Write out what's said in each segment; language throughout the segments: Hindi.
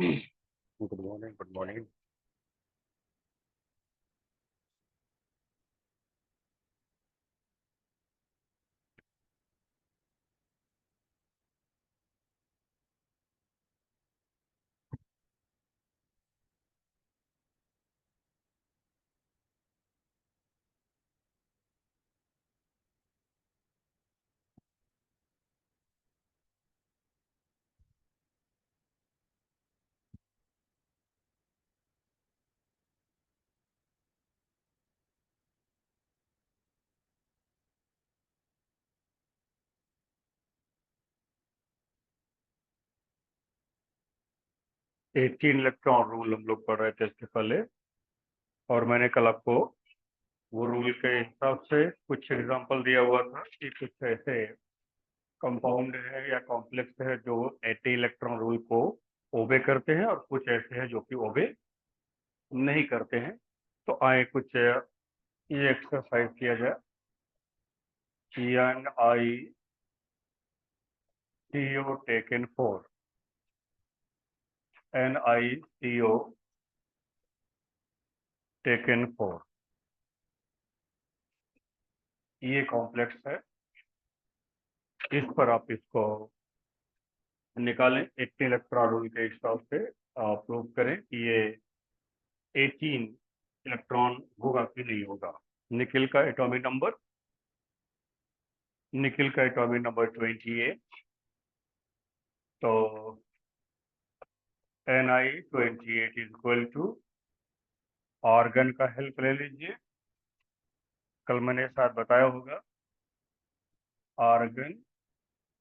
Good morning, good morning. 18 electron rule हम लोग पढ़ रहे थे इसके पहले, और मैंने कल आपको वो रूल के हिसाब से कुछ एग्जांपल दिया हुआ था कि कुछ ऐसे कंपाउंड है या कॉम्प्लेक्स है जो 80 इलेक्ट्रॉन रूल को ओबे करते हैं, और कुछ ऐसे हैं जो कि ओबे नहीं करते हैं। तो आए कुछ ये एक्सरसाइज किया जाए। NiCO taken 4, NiCO taken 4, ये कॉम्प्लेक्स है। इस पर आप इसको निकालें 80 इलेक्ट्रॉन रूल के हिसाब से, प्रूव करें कि ये 18 इलेक्ट्रॉन होगा कि नहीं होगा। निकिल का एटॉमिक नंबर 28, तो Ni28 is equal to, argon का हेल्प ले लीजिए। कल मैंने साथ बताया होगा, आर्गन,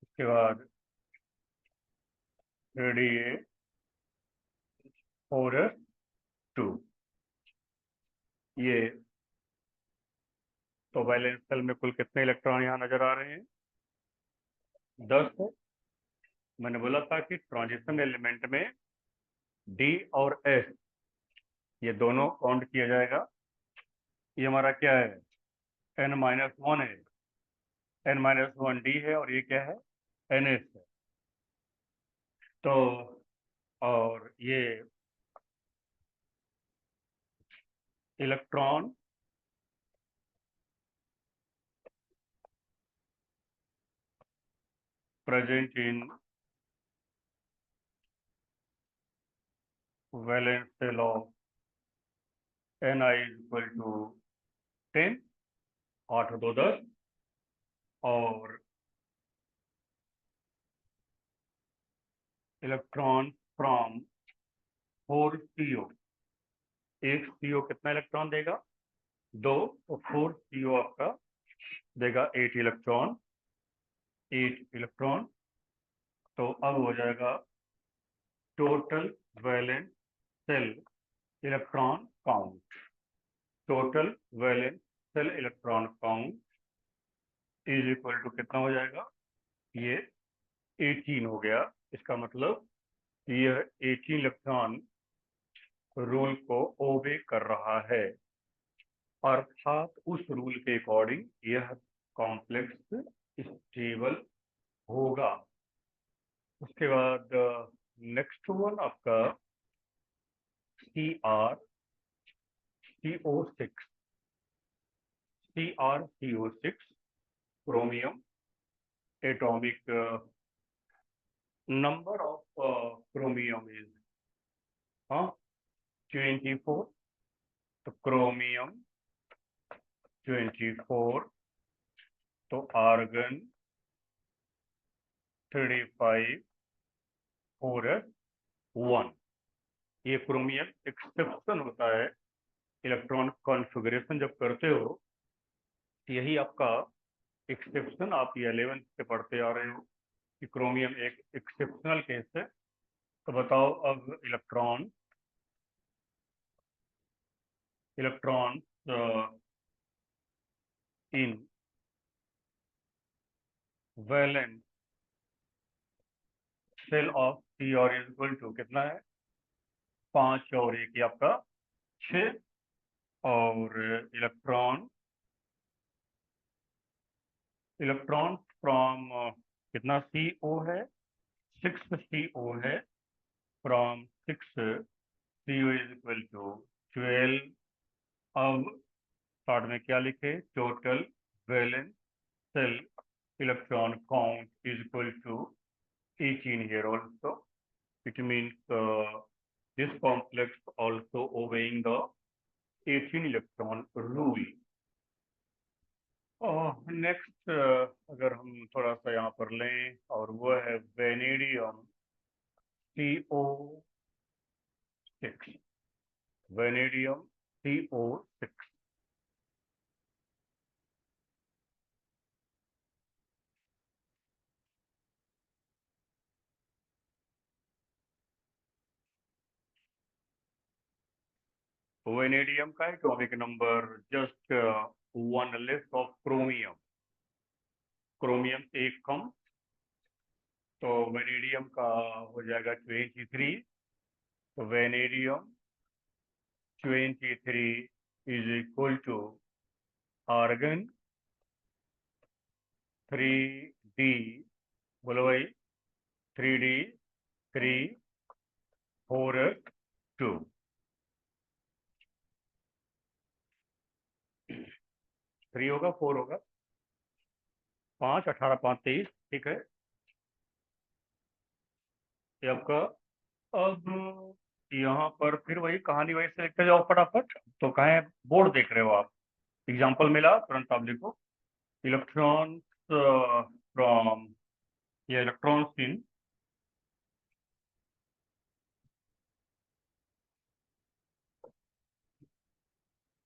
उसके बाद 3Da4S2, ये तो वैलेंस शेल में कुल कितने इलेक्ट्रॉन यहाँ नजर आ रहे हैं? 10 है। मैंने बोला था कि ट्रांजिशन एलिमेंट में डी और एस ये दोनों काउंट किया जाएगा। ये हमारा क्या है? n-1 है, n-1 डी है, और ये क्या है? ns है। तो और ये electron present in valence shell of Ni is equal to 10, 8 2 10, और इलेक्ट्रॉन फ्रॉम 4CO, एक CO कितना इलेक्ट्रॉन देगा? 2, तो 4CO आपका देगा 8 इलेक्ट्रॉन। तो अब हो जाएगा total valence shell electron count. Total valence shell electron count is equal to कितना हो जाएगा? ये 18 हो गया। इसका मतलब यह 18 इलेक्ट्रॉन रूल को ओबे कर रहा है, अर्थात उस रूल के अकॉर्डिंग यह कॉम्प्लेक्स स्टेबल होगा। उसके बाद नेक्स्ट वन आपका CrCO6, CrCO6 chromium, atomic number of chromium is 24, तो chromium 24, तो argon 35, 4s1। ये क्रोमियम एक्सेप्शन होता है। इलेक्ट्रॉन कॉन्फ़िगरेशन जब करते हो, यही आपका एक्सेप्शन, आप ये 11th से पढ़ते आ रहे हो कि क्रोमियम एक एक्सेप्शनल केस है। तो बताओ अब electron electron in valence shell of C और इज इक्वल टू कितना है? 5 और 1 ये आपका 6, और इलेक्ट्रॉन इलेक्ट्रॉन फ्रॉम कितना CO है? 6 CO है, from 6 CO is equal to 12। अब शॉर्ट में क्या लिखे, total valence cell electron count is equal to 18 here also. It means this complex also obeying the 18 electron rule. Next अगर हम थोड़ा सा यहाँ पर लें और वो है vanadium CO6। Vanadium CO6 vanadium का atomic number just 1 less of chromium. Chromium एक कम, तो वेनेडियम का हो जाएगा 23। तो vanadium 23 is equal to argon 3D, बोलो भाई 3D 3 4 2। 3 होगा 4 होगा 5 18 5 23, ठीक है ये आपका। अब यहाँ पर फिर वही कहानी वही से लिखते जाओ फटाफट। तो कहें बोर्ड देख रहे हो आप, एग्जाम्पल मिला तुरंत आप लिखो। इलेक्ट्रॉन्स फ्रॉम, ये electrons in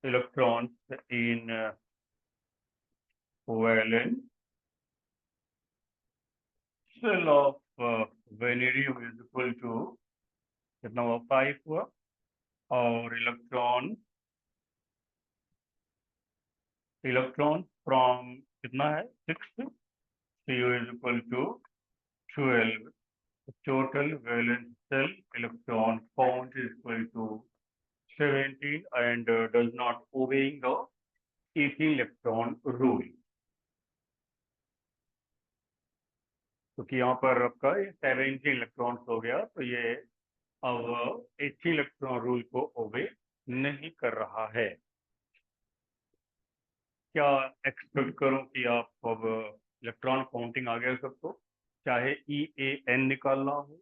electrons in valence shell of vanadium is equal to कितना हुआ 5 हुआ। और इलेक्ट्रॉन फ्रॉम कितना है 6, CO is equal to 12। total valence shell electron count is equal to 17 and does not obeying the 18 electron rule। क्योंकि यहाँ पर आपका 17 इलेक्ट्रॉन्स हो गया, तो ये अब 18 इलेक्ट्रॉन रूल को ओबे नहीं कर रहा है। क्या एक्सपेक्ट करूं कि आप अब इलेक्ट्रॉन काउंटिंग आ गया सबको, चाहे EAN निकालना हो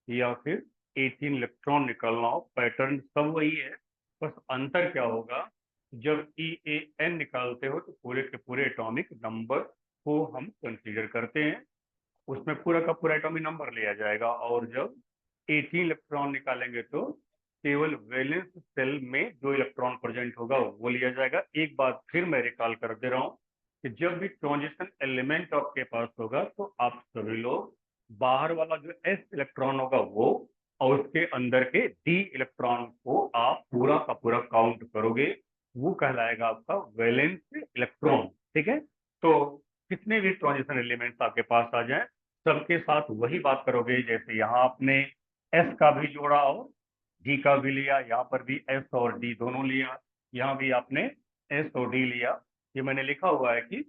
या फिर 18 इलेक्ट्रॉन निकालना हो, पैटर्न सब वही है। बस अंतर क्या होगा, जब EAN निकालते हो तो पूरे के पूरे एटॉमिक नंबर को हम कंसीडर करते हैं, उसमें पूरा का पूरा एटॉमिक नंबर लिया जाएगा। और जब 18 इलेक्ट्रॉन निकालेंगे तो केवल वैलेंस सेल में जो इलेक्ट्रॉन प्रेजेंट होगा वो लिया जाएगा। एक बात फिर मैं रिकॉल कर दे रहा हूँ कि जब भी ट्रांजिशन एलिमेंट आपके पास होगा तो आप सभी लोग बाहर वाला जो S इलेक्ट्रॉन होगा वो, और उसके अंदर के D इलेक्ट्रॉन को आप पूरा का पूरा काउंट करोगे, वो कहलाएगा आपका वैलेंस इलेक्ट्रॉन। ठीक है, तो कितने भी ट्रांजिशन एलिमेंट्स आपके पास आ जाए सबके साथ वही बात करोगे। जैसे यहाँ आपने S का भी जोड़ा और D का भी लिया, यहाँ पर भी S और D दोनों लिया, यहाँ भी आपने S और D लिया। ये मैंने लिखा हुआ है कि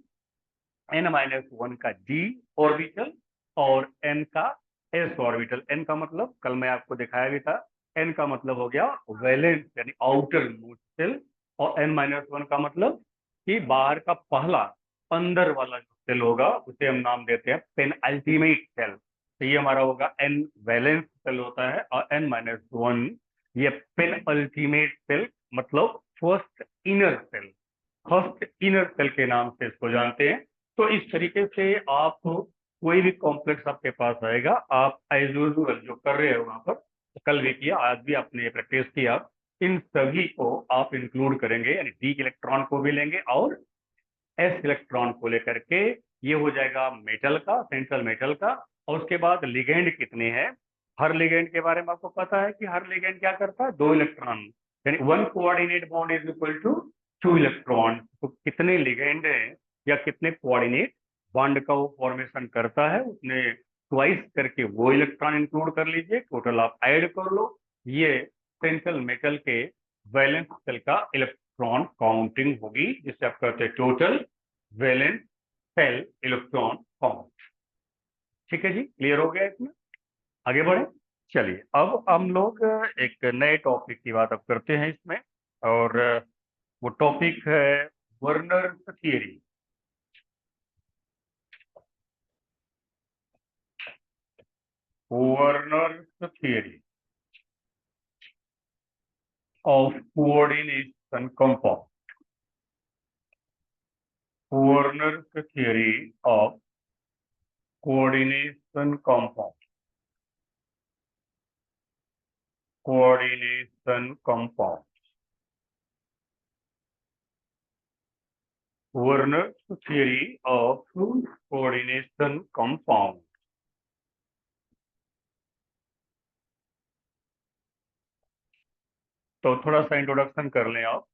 n-1 का D ऑर्बिटल और n का S ऑर्बिटल। n का मतलब कल मैं आपको दिखाया भी था, n का मतलब हो गया वैलेंस यानी आउटर मोस्ट सेल, और n-1 का मतलब कि बाहर का पहला अंदर वाला जो सेल होगा उसे हम नाम देते हैं पेनअल्टीमेट सेल। तो ये हमारा होगा n वैलेंस सेल होता है, और n-1 ये पेनअल्टीमेट सेल मतलब first inner shell, first inner shell के नाम से इसको जानते हैं। तो इस तरीके से आप कोई भी कॉम्प्लेक्स आपके पास आएगा, आप एज यूजुअल जो कर रहे हो वहां पर, कल भी किया आज भी आपने प्रैक्टिस किया, इन सभी को आप इंक्लूड करेंगे, यानी D इलेक्ट्रॉन को भी लेंगे और S इलेक्ट्रॉन को लेकर के ये हो जाएगा मेटल का, सेंट्रल मेटल का। और उसके बाद लिगेंड कितने हैं, हर लिगेंड के बारे में आपको पता है कि हर लिगेंड क्या करता है, 2 इलेक्ट्रॉन, यानी 1 coordinate bond is equal to 2 electron. तो कितने लिगेंड हैं या कितने कोऑर्डिनेट बॉन्ड का वो फॉर्मेशन करता है, उसने ट्वाइस करके वो इलेक्ट्रॉन इंक्लूड कर लीजिए, टोटल आप ऐड कर लो। ये सेंट्रल मेटल के वैलेंस सेल का इलेक्ट्रॉन काउंटिंग होगी, जिसे आप कहते हैं total valence shell electron count. ठीक है जी, क्लियर हो गया इसमें, आगे बढ़े। चलिए अब हम लोग एक नए टॉपिक की बात अब करते हैं इसमें। और वो टॉपिक है Werner theory. Werner theory of coordination compound. Werner theory of coordination compound. Coordination compound. Werner theory of coordination compound. तो थोड़ा सा इंट्रोडक्शन कर लें आप।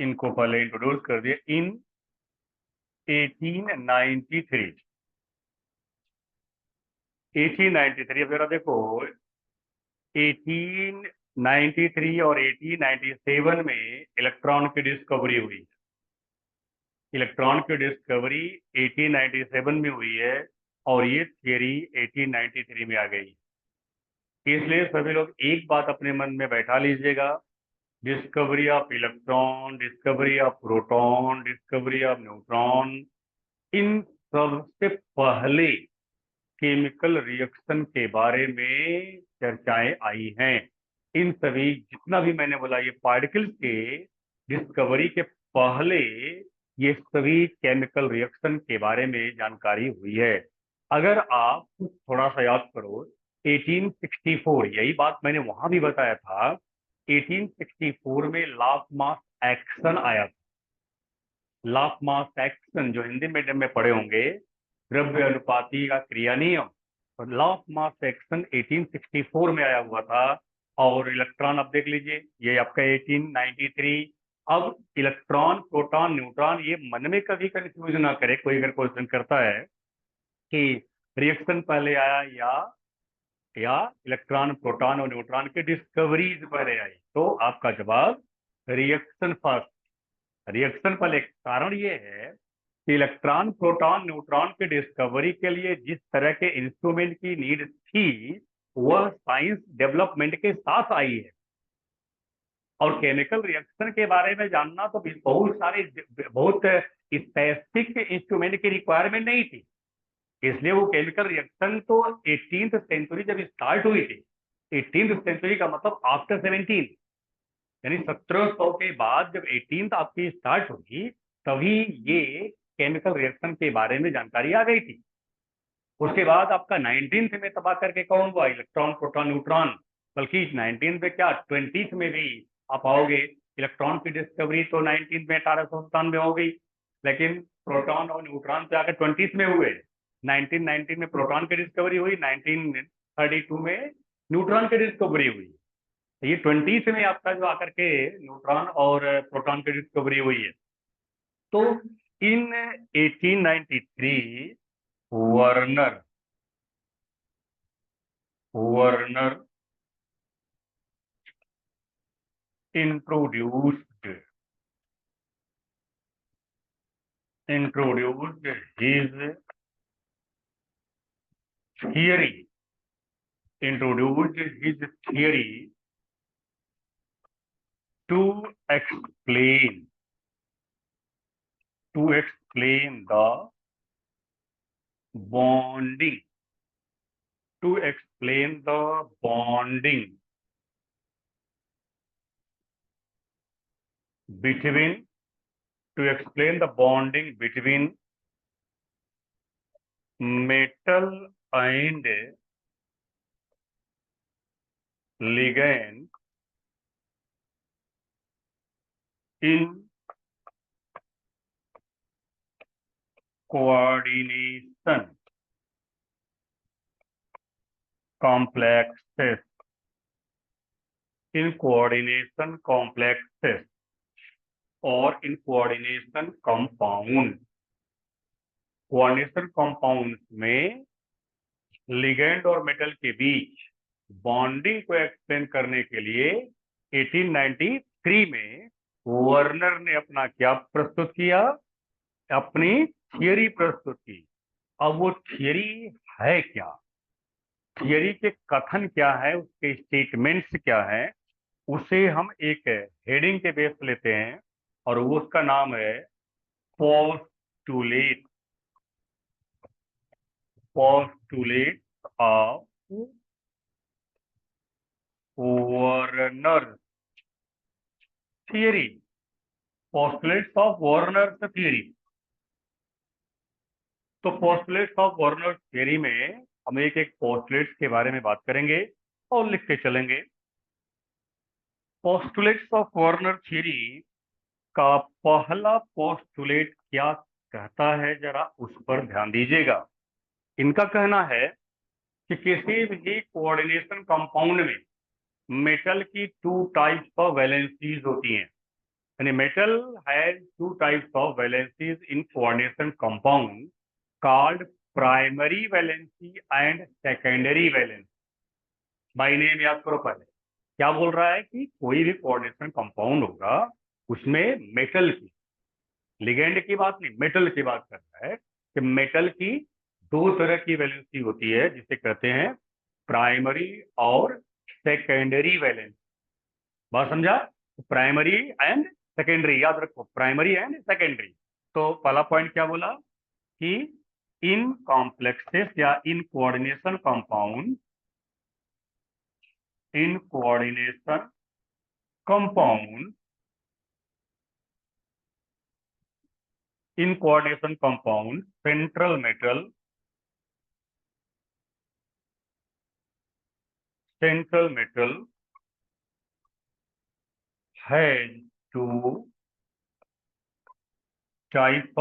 इनको पहले इंट्रोड्यूस कर दिए। इन 1893 1893 अब जरा देखो, 1893 और 1897 में इलेक्ट्रॉन की डिस्कवरी हुई। इलेक्ट्रॉन की डिस्कवरी 1897 में हुई है और ये थियरी 1893 में आ गई। इसलिए सभी लोग एक बात अपने मन में बैठा लीजिएगा। Discovery of electron, discovery of proton, discovery of neutron, इन सबसे पहले केमिकल रिएक्शन के बारे में चर्चाएं आई हैं। इन सभी जितना भी मैंने बोला ये पार्टिकल्स के डिस्कवरी के पहले ये सभी केमिकल रिएक्शन के बारे में जानकारी हुई है। अगर आप थोड़ा सा याद करो, 1864 यही बात मैंने वहां भी बताया था। 1864 में लॉ ऑफ मास एक्शन आया था। लॉ ऑफ मास एक्शन जो हिंदी मीडियम में पढ़े होंगे, द्रव्य अनुपाती का क्रिया नियम। और लॉ ऑफ मास एक्शन 1864 में आया हुआ था। और इलेक्ट्रॉन अब देख लीजिए, ये आपका 1893। अब इलेक्ट्रॉन, प्रोटॉन, न्यूट्रॉन, ये मन में कभी कंफ्यूज ना करे कोई अगर क्वेश्चन करता है कि रिएक्शन पहले आया या इलेक्ट्रॉन, प्रोटॉन और न्यूट्रॉन की डिस्कवरीज पहले आई, तो आपका जवाब रिएक्शन फर्स्ट। रिएक्शन पहले। कारण ये है कि इलेक्ट्रॉन, प्रोटॉन, न्यूट्रॉन की डिस्कवरी के लिए जिस तरह के इंस्ट्रूमेंट की नीड थी वह साइंस डेवलपमेंट के साथ आई है। और केमिकल रिएक्शन के बारे में जानना तो बहुत स्पेसिफिक इंस्ट्रूमेंट की रिक्वायरमेंट नहीं थी। इसलिए वो केमिकल रिएक्शन तो 18th सेंचुरी जब स्टार्ट हुई थी, 18th सेंचुरी का मतलब आफ्टर 17, यानी 1700 के बाद जब 18th आपकी स्टार्ट होगी तभी ये केमिकल रिएक्शन के बारे में जानकारी आ गई थी। उसके बाद आपका 19th में तबाह करके कौन हुआ? Electron, proton, neutron. बल्कि 19th में क्या, 20th में भी आप आओगे, इलेक्ट्रॉन की डिस्कवरी तो 19th में 1897 में हो गई, लेकिन प्रोटॉन और न्यूट्रॉन पे आकर 20th में हुए। 1919 में प्रोटॉन की डिस्कवरी हुई, 1932 में न्यूट्रॉन की डिस्कवरी हुई। ये 20th में आपका जो आकर के न्यूट्रॉन और प्रोटॉन की डिस्कवरी हुई है। तो इन 1893 Werner Werner introduced his theory introduced his theory to explain the bonding to explain the bonding between to explain the bonding between metal and ligand in coordination complexes in coordination complexes और in coordination compound. Coordination compound में लिगेंड और मेटल के बीच बॉन्डिंग को एक्सप्लेन करने के लिए 1893 में वर्नर ने अपना क्या प्रस्तुत किया? अपनी थियरी प्रस्तुत की। अब वो थियरी है क्या? थियरी के कथन क्या है, उसके स्टेटमेंट्स क्या है, उसे हम एक हेडिंग के बेस पे लेते हैं और वो उसका नाम है postulate. Postulate of Werner theory. Postulates of Werner theory. तो पोस्टुलेट्स ऑफ वर्नर थियरी में हम एक एक पोस्टुलेट्स के बारे में बात करेंगे और लिखते चलेंगे। पोस्टुलेट्स ऑफ वर्नर थियरी का पहला पोस्टुलेट क्या कहता है, जरा उस पर ध्यान दीजिएगा। इनका कहना है कि किसी भी कोऑर्डिनेशन कंपाउंड में मेटल की टू टाइप्स ऑफ वैलेंसीज होती हैं। यानी metal has two types of valencies in coordination compound called primary valency and secondary valency. By name याद करो पहले। क्या बोल रहा है कि कोई भी कोऑर्डिनेशन कंपाउंड होगा उसमें मेटल की, लिगेंड की बात नहीं, मेटल की बात कर रहा है कि मेटल की दो तरह की वैलेंसी होती है जिसे कहते हैं प्राइमरी और सेकेंडरी वैलेंसी। बात समझा? प्राइमरी एंड सेकेंडरी याद रखो, प्राइमरी एंड सेकेंडरी। तो पहला पॉइंट क्या बोला कि इन कॉम्प्लेक्सेस या in coordination compound, in coordination compound, in coordination compound central metal, central metal has two types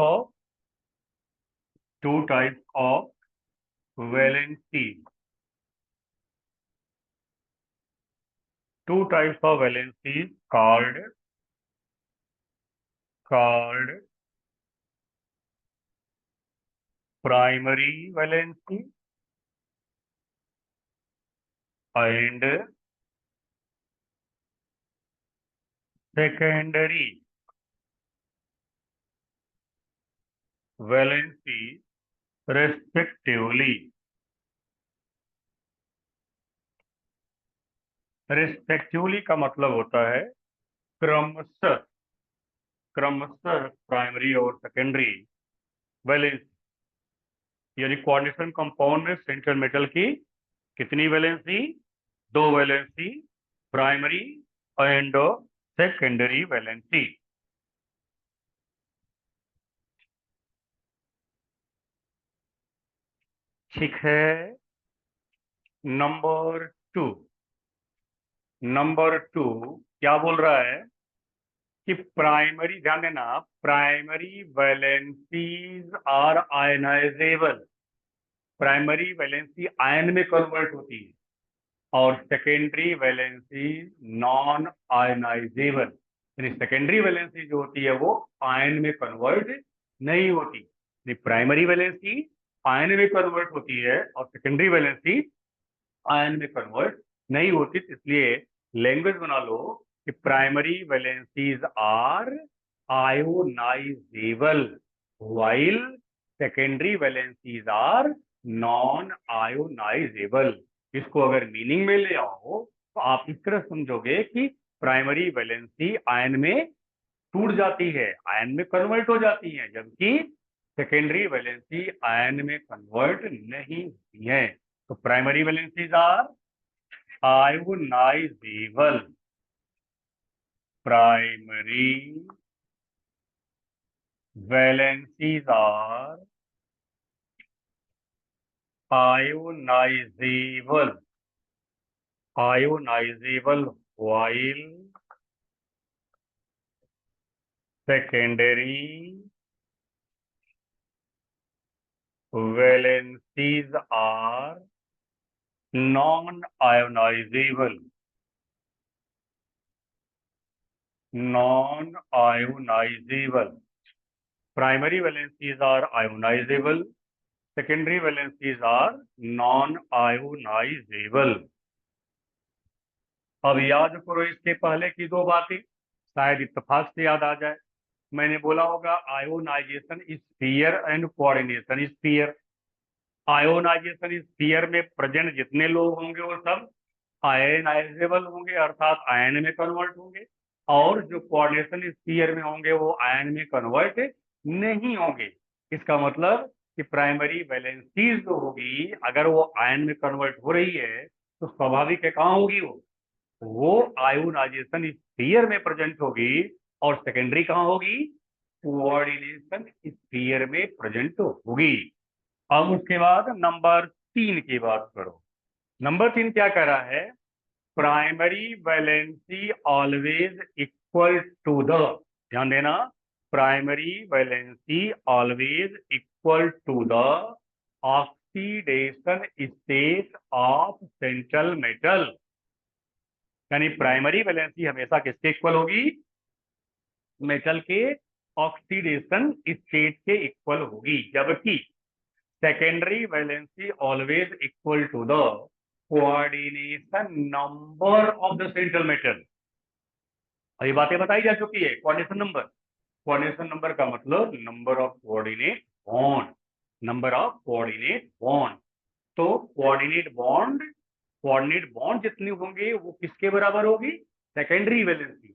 of valencies. Two types of valencies called primary valency and secondary valency respectively. Respectively का मतलब होता है क्रमशः, क्रमशः प्राइमरी और सेकेंडरी वैलेंसी। यानी कोऑर्डिनेशन कंपाउंड में सेंट्रल मेटल की कितनी वैलेंसी? दो valency, primary and secondary valency. ठीक है। नंबर टू, नंबर टू क्या बोल रहा है कि प्राइमरी, ध्यान देना, primary valencies are ionizable. Primary valency ion में कन्वर्ट होती है और सेकेंडरी वैलेंसी नॉन आयनाइजेबल। यानी सेकेंडरी वैलेंसी जो होती है वो आयन में कन्वर्ट नहीं होती। प्राइमरी वैलेंसी आयन में कन्वर्ट होती है और सेकेंडरी वैलेंसी आयन में कन्वर्ट नहीं होती। इसलिए लैंग्वेज बना लो कि primary valencies are ionizable while secondary valencies are non ionizable. इसको अगर मीनिंग में ले आओ तो आप इस तरह समझोगे कि प्राइमरी वैलेंसी आयन में टूट जाती है, आयन में कन्वर्ट हो जाती है, जबकि सेकेंडरी वैलेंसी आयन में कन्वर्ट नहीं होती है। तो primary valencies are ionizable, primary valencies are ionizable, ionizable while secondary valencies are non-ionizable, non-ionizable. Primary valencies are ionizable, secondary valencies are non-ionizable. अब याद करो इसके पहले की दो बातें, शायद इत्तेफाक से याद आ जाए। मैंने बोला होगा ionization is sphere and coordination is sphere. Ionization sphere में प्रेजेंट जितने लोग होंगे वो सब आयनाइजेबल होंगे, अर्थात आयन में कन्वर्ट होंगे, और जो कोऑर्डिनेशन स्फीयर में होंगे वो आयन में कन्वर्ट नहीं होंगे। इसका मतलब कि प्राइमरी वैलेंसी जो होगी, अगर वो आयन में कन्वर्ट हो रही है तो स्वाभाविक है कहाँ होगी वो आयोनाइजेशन स्फीयर में प्रेजेंट होगी। और सेकेंडरी कहाँ होगी? कोऑर्डिनेशन स्फीयर में प्रेजेंट होगी। अब उसके बाद नंबर 3 की बात करो। नंबर 3 क्या कह रहा है? Primary valency always equal to the, ध्यान देना, primary valency always equal to the oxidation state of central metal. यानी प्राइमरी वैलेंसी हमेशा किसके इक्वल होगी? मेटल के ऑक्सीडेशन स्टेट के इक्वल होगी, जबकि secondary valency always equal to the coordination number of the central metal. ये बातें बताई जा चुकी है। कोऑर्डिनेशन नंबर, कोऑर्डिनेशन नंबर का मतलब number of coordinate bond, number of coordinate bond. तो कोऑर्डिनेट बॉन्ड जितनी होंगे वो किसके बराबर होगी? Secondary valency.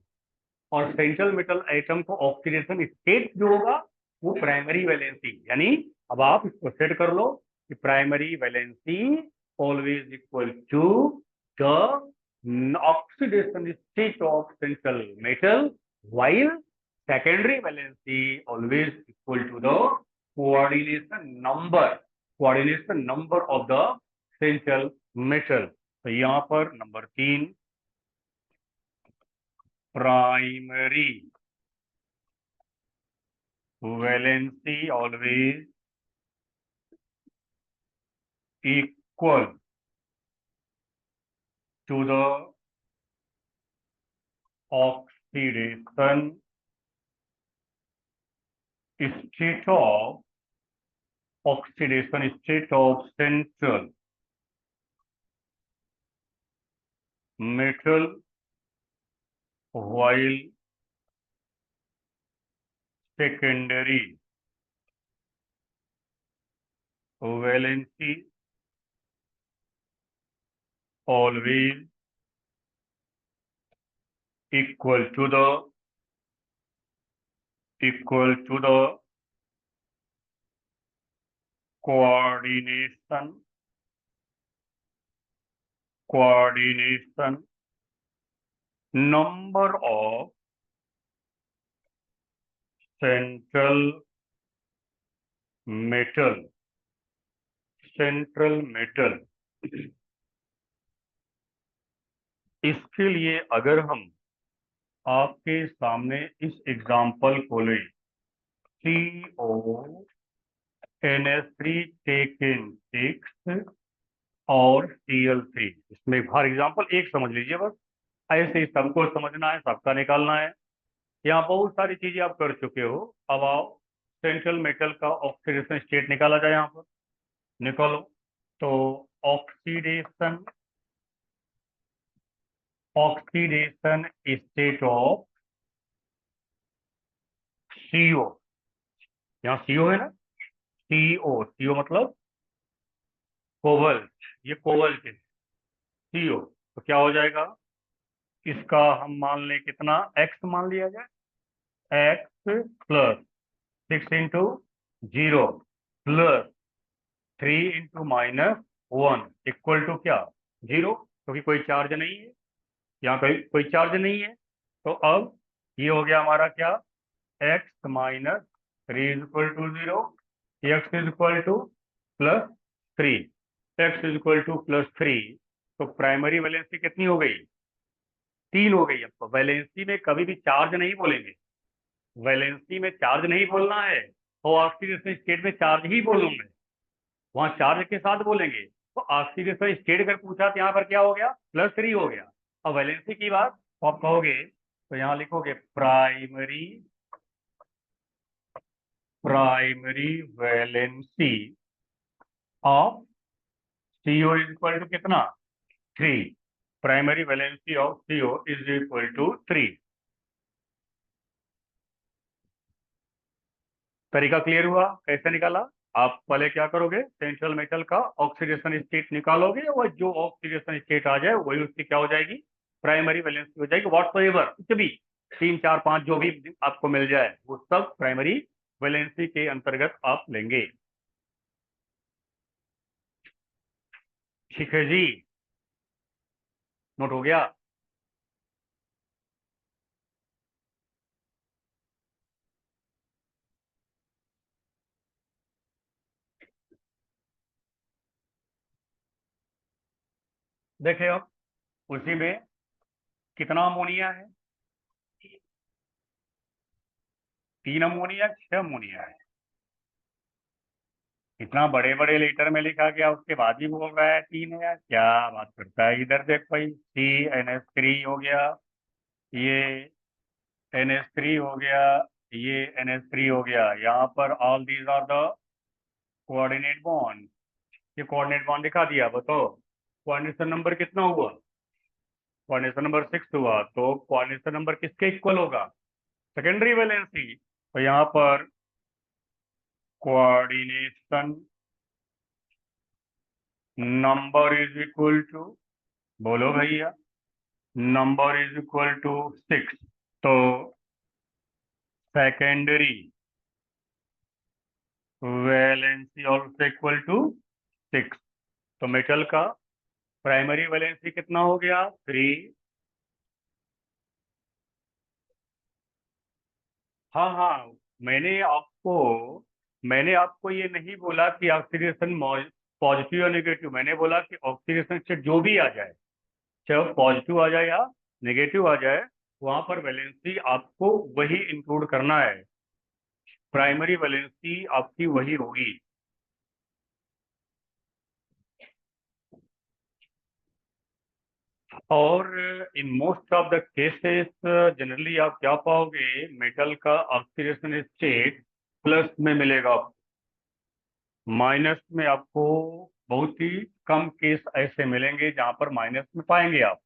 और सेंट्रल मेटल एटम को ऑक्सीडेशन स्टेट जो होगा वो प्राइमरी वैलेंसी। यानी अब आप इसको सेट कर लो कि primary valency always equal to the oxidation state of central metal, while secondary valency always equal to the coordination number of the central metal। तो यहाँ पर number 3, primary valency always equal to the oxidation state of central metal, while secondary valency always equal to the coordination number of central metal। इसके लिए अगर हम आपके सामने इस एग्जाम्पल को लें, CONH3 टेकन 6 और Cl3, इसमें हर एग्जाम्पल एक समझ लीजिए बस, ऐसे ही सबको समझना है, सबका निकालना है। यहाँ बहुत सारी चीजें आप कर चुके हो। अब आओ सेंट्रल मेटल का ऑक्सीडेशन स्टेट निकाला जाए। यहाँ पर निकालो। तो ऑक्सीडेशन स्टेट ऑफ CO, यहाँ CO है ना, CO मतलब कोवल्ट, ये कोवल्ट है CO। तो क्या हो जाएगा? इसका हम मान लें कितना, X मान लिया जाए, X plus 6 into 0 plus 3 into -1 equal to क्या? 0, क्योंकि कोई चार्ज नहीं है, यहाँ कोई चार्ज नहीं है। तो अब ये हो गया हमारा क्या? x minus 3 is equal to 0, x is equal to +3, x is equal to +3। तो प्राइमरी वैलेंसी कितनी हो गई? 3 हो गई। अब वैलेंसी में कभी भी चार्ज नहीं बोलेंगे, वैलेंसी में चार्ज नहीं बोलना है, और ऑक्सीडेशन स्टेट में चार्ज ही बोलूंगे, वहां चार्ज के साथ बोलेंगे। तो ऑक्सीडेशन स्टेट अगर पूछा तो यहाँ पर क्या हो गया? +3 हो गया। और वैलेंसी की बात तो आप कहोगे, तो यहाँ लिखोगे primary valency of CO is equal to कितना? 3। Primary valency of CO is equal to 3। तरीका क्लियर हुआ कैसे निकाला? आप पहले क्या करोगे, सेंट्रल मेटल का ऑक्सीडेशन स्टेट निकालोगे और जो ऑक्सीडेशन स्टेट आ जाए वही उसकी क्या हो जाएगी, प्राइमरी वैलेंसी हो जाएगी। व्हाटसोएवर कुछ भी 3 4 5 जो भी आपको मिल जाए वो सब प्राइमरी वैलेंसी के अंतर्गत आप लेंगे। ठीक है जी, नोट हो गया। देखिए अब उसी में कितना अमोनिया है, 3 अमोनिया 6 अमोनिया है। इतना बड़े बड़े लेटर में लिखा गया उसके बाद ही बोल रहा है 3 है यार, क्या बात करता है। इधर देख भाई, CnH3 हो गया, ये NH3 हो गया, ये NH3 हो गया। यहाँ पर all these are the coordinate bond. ये कोऑर्डिनेट बॉन्ड दिखा दिया, बताओ कोऑर्डिनेशन नंबर कितना हुआ, कोऑर्डिनेशन नंबर 6 हुआ। तो कोऑर्डिनेशन नंबर किसके इक्वल होगा, सेकेंडरी वैलेंसी। तो यहाँ पर coordination number is equal to, बोलो भैया, नंबर इज इक्वल टू 6। तो secondary valency also equal to 6। तो मेटल का प्राइमरी वैलेंसी कितना हो गया, 3। हाँ हाँ, मैंने आपको मैंने आपको ये नहीं बोला कि ऑक्सीडेशन पॉजिटिव या नेगेटिव, मैंने बोला कि ऑक्सीडेशन से जो भी आ जाए, चाहे पॉजिटिव आ जाए या नेगेटिव आ जाए, वहां पर वैलेंसी आपको वही इंक्लूड करना है, प्राइमरी वैलेंसी आपकी वही होगी। और in most of the cases generally आप क्या पाओगे, मेटल का ऑक्सीडेशन स्टेट प्लस में मिलेगा, माइनस में आपको बहुत ही कम केस ऐसे मिलेंगे जहां पर माइनस में पाएंगे आप।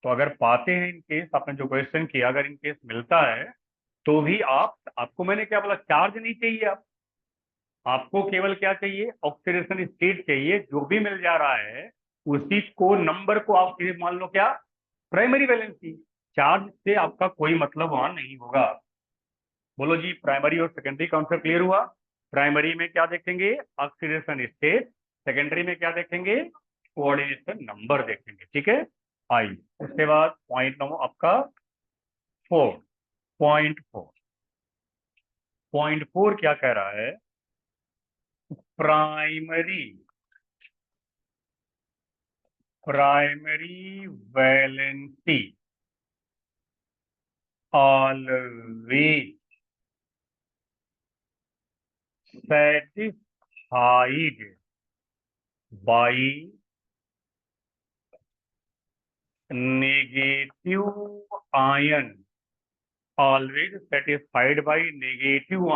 तो अगर पाते हैं इन केस, आपने जो क्वेश्चन किया, अगर इन केस मिलता है तो भी आपको मैंने क्या बोला, चार्ज नहीं चाहिए आपको केवल क्या चाहिए, ऑक्सीडेशन स्टेट चाहिए। जो भी मिल जा रहा है उसी को नंबर को आप सीधे मान लो क्या, प्राइमरी वैलेंसी। चार्ज से आपका कोई मतलब वहां नहीं होगा। बोलो जी, प्राइमरी और सेकेंडरी कॉन्सेप्ट क्लियर हुआ। प्राइमरी में क्या देखेंगे, ऑक्सीडेशन स्टेट। सेकेंडरी में क्या देखेंगे, कोऑर्डिनेशन नंबर देखेंगे। ठीक है, आई उसके बाद पॉइंट नंबर आपका 4, पॉइंट 4। पॉइंट 4 क्या कह रहा है, primary primary valency always satisfied by negative ion, always satisfied by negative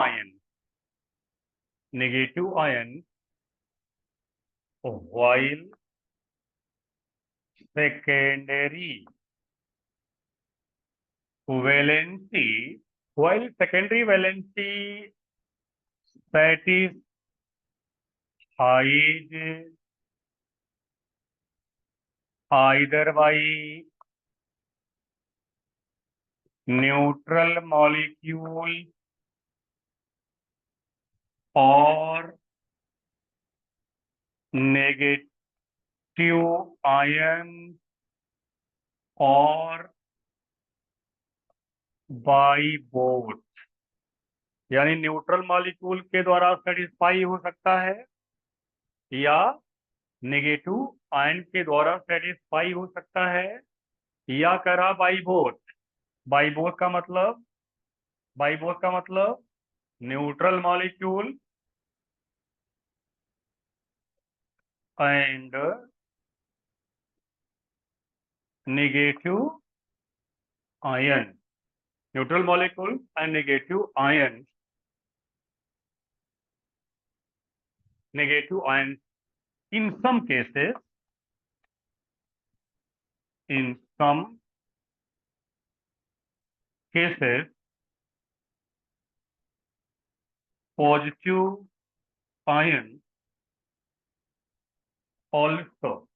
ion while secondary secondary valency satisfied either by neutral molecule or negative ion और बाई बोथ, यानी न्यूट्रल मॉलिक्यूल के द्वारा सेटिस्फाई हो सकता है या नेगेटिव आयन के द्वारा सेटिस्फाई हो सकता है, या करा बाई बोथ। बाई बोथ का मतलब, बाई बोथ का मतलब neutral molecule and negative ion, neutral molecule and negative ion in some cases, in some cases positive ion also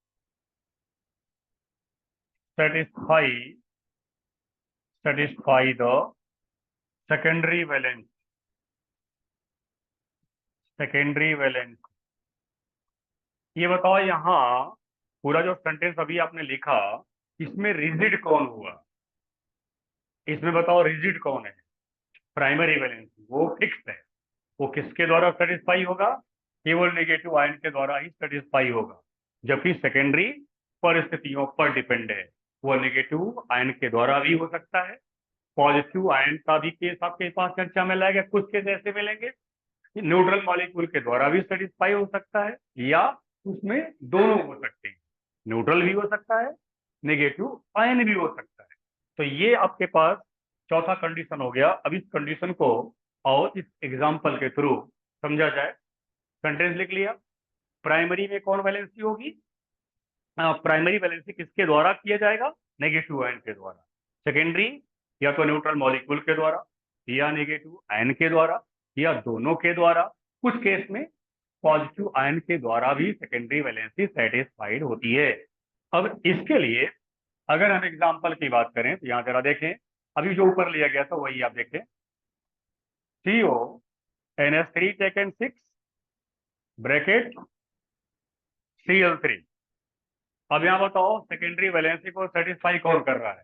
satisfy the secondary valence. ये बताओ यहाँ पूरा जो सेंटेंस अभी आपने लिखा, इसमें रिजिड कौन हुआ? इसमें बताओ रिजिड कौन है? प्राइमरी वैलेंस, वो फिक्स है। वो किसके द्वारा सेटिस्फाई होगा? केवल नेगेटिव आयन के द्वारा ही सेटिस्फाई होगा। जबकि सेकेंडरी परिस्थितियों पर डिपेंड है, वो नेगेटिव आयन के द्वारा भी हो सकता है। पॉजिटिव आयन का भी केस आपके पास चर्चा में लाएगा। कुछ केस ऐसे मिलेंगे न्यूट्रल मॉलिक्यूल के द्वारा भी सेटिस्फाई हो सकता है, या उसमें दोनों हो सकते हैं, न्यूट्रल भी हो सकता है, नेगेटिव आयन भी हो सकता है। तो ये आपके पास चौथा कंडीशन हो गया। अब इस कंडीशन को और इस एग्जाम्पल के थ्रू समझा जाए। सेंटेंस लिख लिया। प्राइमरी में कौन वैलेंसी होगी? प्राइमरी वैलेंसी किसके द्वारा किया जाएगा? नेगेटिव आयन के द्वारा। सेकेंडरी या तो न्यूट्रल मॉलिक्यूल के द्वारा, या नेगेटिव आयन के द्वारा, या दोनों के द्वारा। कुछ केस में पॉजिटिव आयन के द्वारा भी सेकेंडरी वैलेंसी सेटिस्फाइड होती है। अब इसके लिए अगर हम एग्जाम्पल की बात करें तो यहाँ जरा देखें, अभी जो ऊपर लिया गया था वही आप देखें। CO NH3 taken 6 bracket Cl3। अब यहाँ बताओ सेकेंडरी वैलेंसी को सेटिस्फाई कौन कर रहा है?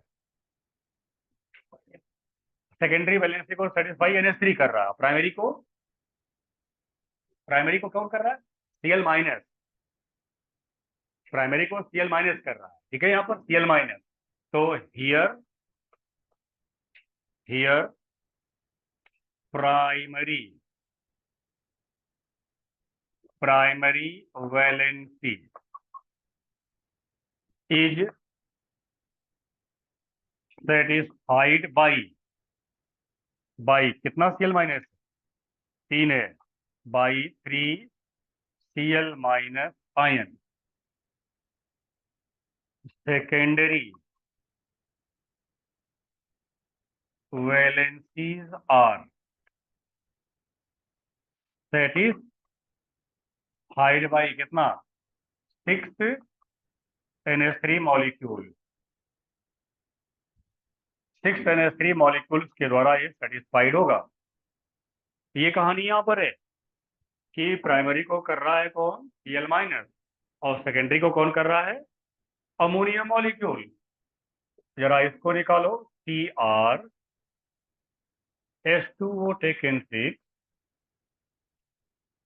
सेकेंडरी वैलेंसी को सेटिस्फाई NH3 कर रहा है। प्राइमरी को कौन कर रहा है? Cl minus. प्राइमरी को Cl माइनस कर रहा है, ठीक है, यहाँ पर Cl माइनस। तो here primary valency is satisfied by कितना? Cl माइनस 3 है, by 3 Cl minus ion. Secondary valencies are satisfied by कितना? 6 NH3 मॉलिक्यूल। 6 NH3 मॉलिक्यूल्स के द्वारा ये सेटिस्फाइड होगा। ये कहानी यहाँ पर है कि प्राइमरी को कर रहा है कौन? Cl minus. और सेकेंडरी को कौन कर रहा है? Ammonia molecule. जरा इसको निकालो। CrH2O taken 6।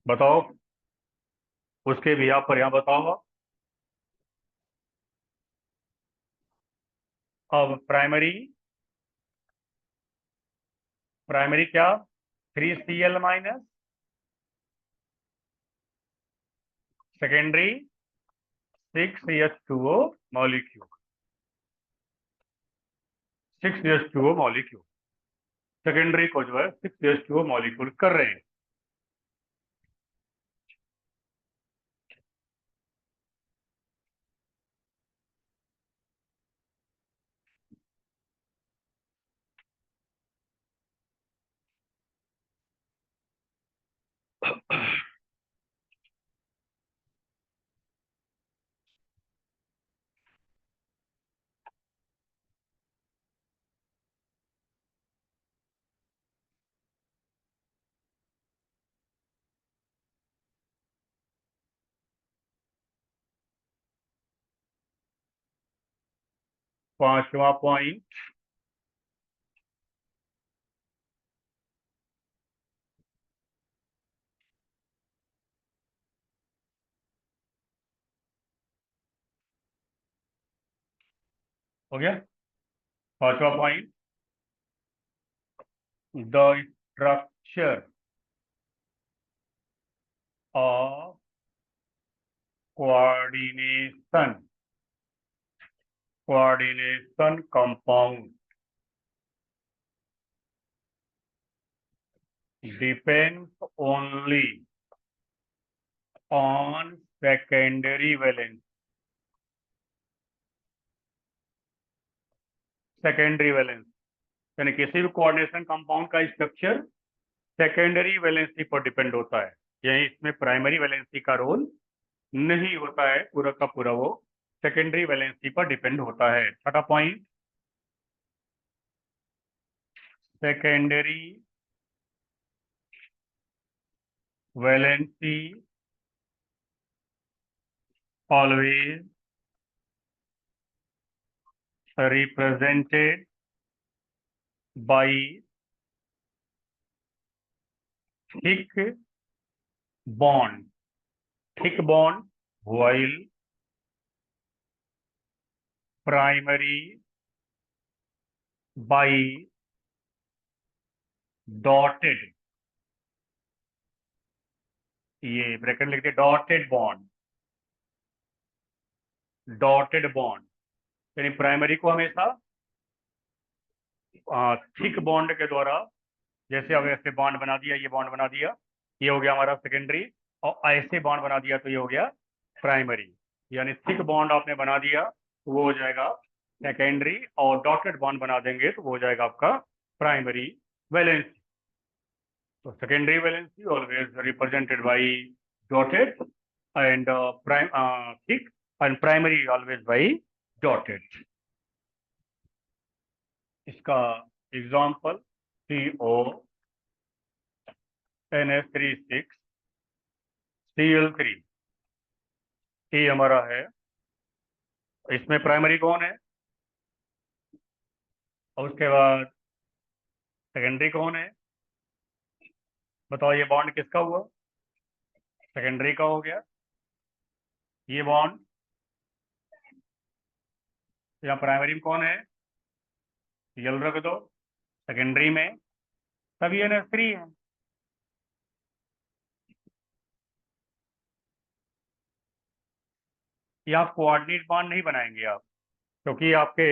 बताओ उसके भी पर यहाँ बताओ। अब प्राइमरी क्या? 3Cl minus. Secondary 6H2O molecule. 6H2O molecule secondary को जो है 6H2O मॉलिक्यूल कर रहे हैं। पांचवा पॉइंट, हो गया। पांचवा point, the structure of coordination compound depends only on secondary valence. Secondary valence यानी किसी भी कोऑर्डिनेशन कंपाउंड का स्ट्रक्चर सेकेंडरी वैलेंसी पर डिपेंड होता है। यानी इसमें प्राइमरी वैलेंसी का रोल नहीं होता है, पूरा का पूरा वो सेकेंडरी वैलेंसी पर डिपेंड होता है। छठा point, secondary valency always represented by thick bond, thick bond, while primary by dotted, ये ब्रैकेट लिखते डॉटेड बॉन्ड, डॉटेड बॉन्ड यानी प्राइमरी को हमेशा थिक बॉन्ड के द्वारा, जैसे अब ऐसे बॉन्ड बना दिया, ये बॉन्ड बना दिया, ये हो गया हमारा सेकेंडरी, और ऐसे बॉन्ड बना दिया तो ये हो गया प्राइमरी। यानी थिक बॉन्ड आपने बना दिया तो वो हो जाएगा सेकेंडरी, और डॉटेड बॉन्ड बना देंगे तो वो हो जाएगा आपका प्राइमरी वैलेंसी। तो secondary valency always represented by dotted and thick, and primary always by dotted. इसका एग्जाम्पल CONH36 Cl3, ये हमारा है। इसमें प्राइमरी कौन है और उसके बाद सेकेंडरी कौन है? बताओ, ये बॉन्ड किसका हुआ? सेकेंडरी का हो गया। ये बॉन्ड यहाँ प्राइमरी में कौन है? यल रख दो, सेकेंडरी में सभी NH3 है। ये आप कोऑर्डिनेट बॉन्ड नहीं बनाएंगे आप, क्योंकि आपके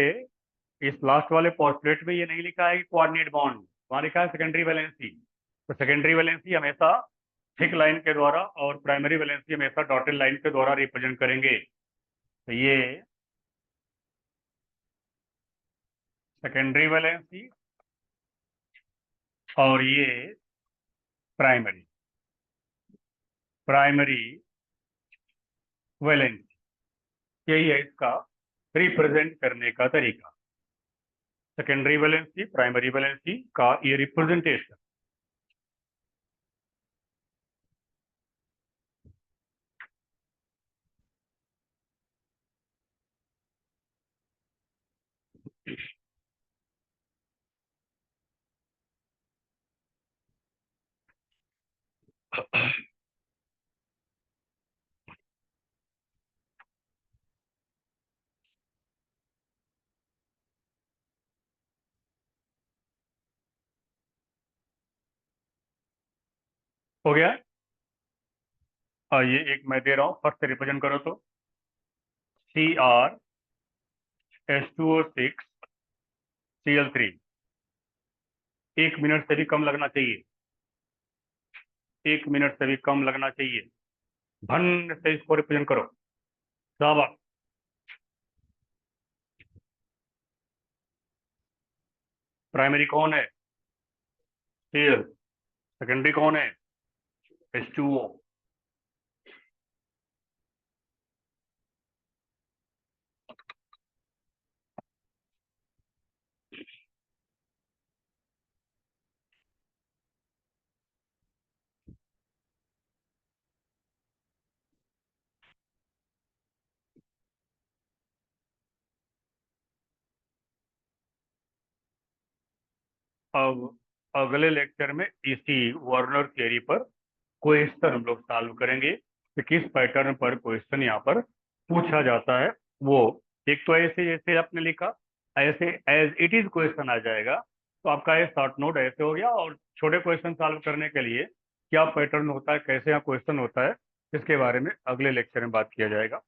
इस लास्ट वाले पोस्टुलेट में ये नहीं लिखा है कि कोऑर्डिनेट बॉन्ड, वहां लिखा है सेकेंडरी वैलेंसी। तो सेकेंडरी वैलेंसी हमेशा थिक लाइन के द्वारा और प्राइमरी वैलेंसी हमेशा डॉटेड लाइन के द्वारा रिप्रेजेंट करेंगे। तो ये सेकेंडरी वैलेंसी और ये प्राइमरी, प्राइमरी वैलेंसी, यही है इसका रिप्रेजेंट करने का तरीका। सेकेंडरी वैलेंसी, प्राइमरी वैलेंसी का ये रिप्रेजेंटेशन। हो गया? ये एक मैं दे रहा हूँ, फर्स्ट से रिप्रेजेंट करो तो CrH2O6Cl3, 1 मिनट से भी कम लगना चाहिए, 1 मिनट से भी कम लगना चाहिए। भन से इसको रिप्रेजेंट करो। शाबाश। प्राइमरी कौन है? Cl। सेकेंडरी कौन है? H2O। अब अगले लेक्चर में इसी वार्नर थियरी पर क्वेश्चन हम लोग सॉल्व करेंगे कि किस पैटर्न पर क्वेश्चन यहाँ पर पूछा जाता है। वो एक तो ऐसे जैसे आपने लिखा, ऐसे एज इट इज क्वेश्चन आ जाएगा, तो आपका ये शॉर्ट नोट ऐसे हो गया। और छोटे क्वेश्चन सॉल्व करने के लिए क्या पैटर्न होता है, कैसे यहाँ क्वेश्चन होता है, इसके बारे में अगले लेक्चर में बात किया जाएगा।